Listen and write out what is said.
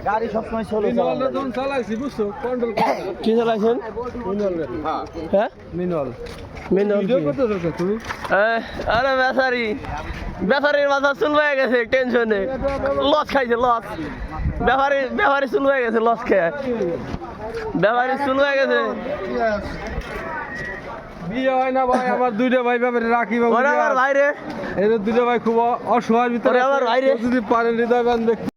গাড়ি সবসময় চালাইছি বুঝছো কন্ট্রোল কি চালাইছেন? হ্যাঁ মিনল মিনল ভিডিও করতেছো তুমি? আরে বেচারির মাথা চুল হয়ে গেছে টেনশনে লস খাইছে লস ব্যাপারি চুল হয়ে গেছে লস খেয়ে ব্যাপারি চুল হয়ে গেছে বিয়ে হয় না ভাই আমার দুইটা ভাই ব্যাপারে রাখি আমার ভাই রে এদের দুইটা ভাই খুব অসহায়ের ভিতরে আমার ভাই রে যদি পারেন হৃদয়বান ব্যক্তি